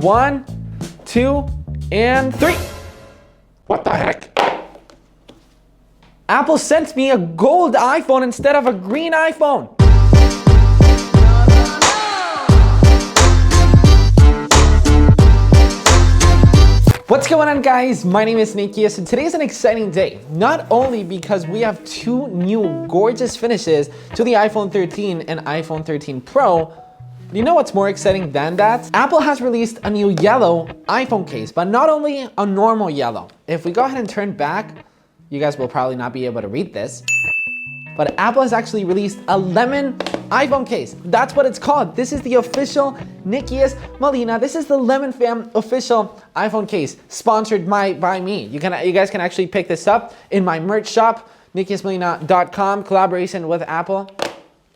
1, 2, and 3. What the heck? Apple sent me a gold iPhone instead of a green iPhone. What's going on, guys? My name is Nikias, and today's an exciting day. Not only because we have two new gorgeous finishes to the iPhone 13 and iPhone 13 Pro. You know what's more exciting than that? Apple has released a new yellow iPhone case, but not only a normal yellow. If we go ahead and turn back, you guys will probably not be able to read this, but Apple has actually released a lemon iPhone case. That's what it's called. This is the official Nikias Molina. This is the Lemon Fam official iPhone case, sponsored by me. You guys can actually pick this up in my merch shop, nikiasmolina.com, collaboration with Apple.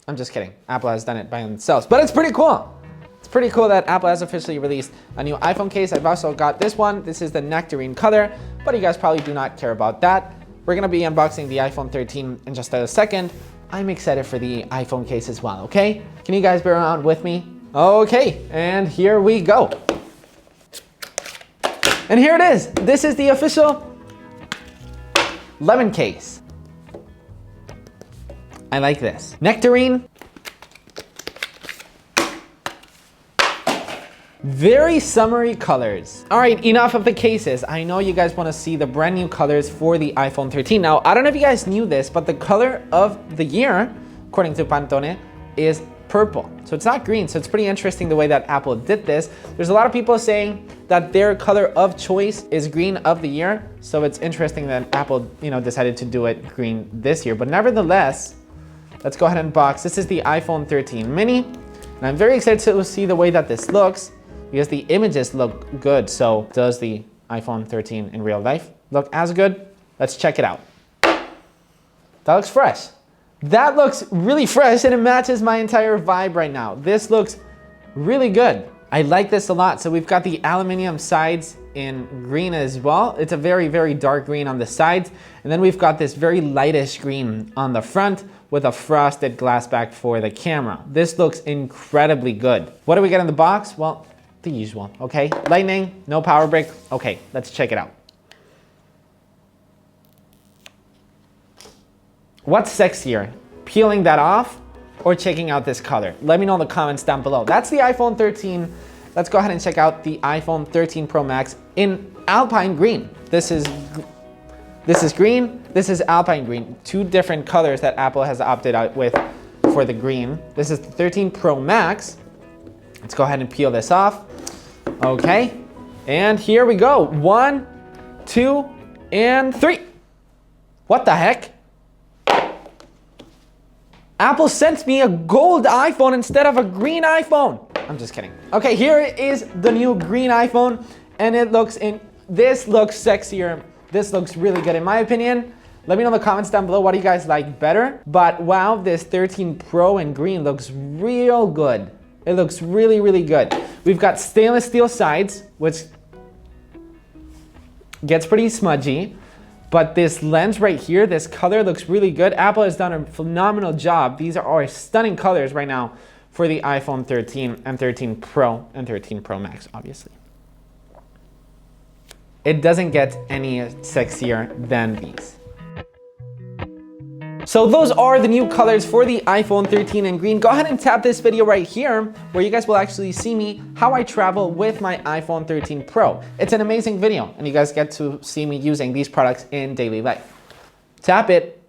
I'm just kidding. Apple has done it by themselves, but it's pretty cool. It's pretty cool that Apple has officially released a new iPhone case. I've also got this one. This is the nectarine color, but you guys probably do not care about that. We're gonna be unboxing the iPhone 13 in just a second. I'm excited for the iPhone case as well, okay? Can you guys bear around with me? Okay, and here we go. And here it is. This is the official lemon case. I like this. Nectarine. Very summery colors. All right, enough of the cases. I know you guys want to see the brand new colors for the iPhone 13. Now, I don't know if you guys knew this, but the color of the year, according to Pantone, is purple. So it's not green. So it's pretty interesting the way that Apple did this. There's a lot of people saying that their color of choice is green of the year. So it's interesting that Apple, decided to do it green this year. But nevertheless, let's go ahead and unbox. This is the iPhone 13 mini. And I'm very excited to see the way that this looks, because the images look good. So does the iPhone 13 in real life look as good? Let's check it out. That looks fresh. That looks really fresh, and it matches my entire vibe right now. This looks really good. I like this a lot. So we've got the aluminum sides in green as well. It's a very, very dark green on the sides. And then we've got this very lightish green on the front with a frosted glass back for the camera. This looks incredibly good. What do we get in the box? Well, the usual, okay? Lightning, no power brick. Okay, let's check it out. What's sexier, peeling that off or checking out this color? Let me know in the comments down below. That's the iPhone 13. Let's go ahead and check out the iPhone 13 Pro Max in Alpine Green. This is green, this is Alpine Green. Two different colors that Apple has opted out with for the green. This is the 13 Pro Max. Let's go ahead and peel this off. Okay, and here we go. 1, 2, and 3. What the heck? Apple sent me a gold iPhone instead of a green iPhone. I'm just kidding. Okay, here is the new green iPhone, and this looks sexier. This looks really good in my opinion. Let me know in the comments down below, what do you guys like better? But wow, this 13 Pro in green looks real good. It looks really, really good. We've got stainless steel sides, which gets pretty smudgy. But this lens right here, this color looks really good. Apple has done a phenomenal job. These are stunning colors right now for the iPhone 13 and 13 Pro and 13 Pro Max, obviously. It doesn't get any sexier than these. So those are the new colors for the iPhone 13 in green. Go ahead and tap this video right here where you guys will actually see me how I travel with my iPhone 13 Pro. It's an amazing video and you guys get to see me using these products in daily life. Tap it.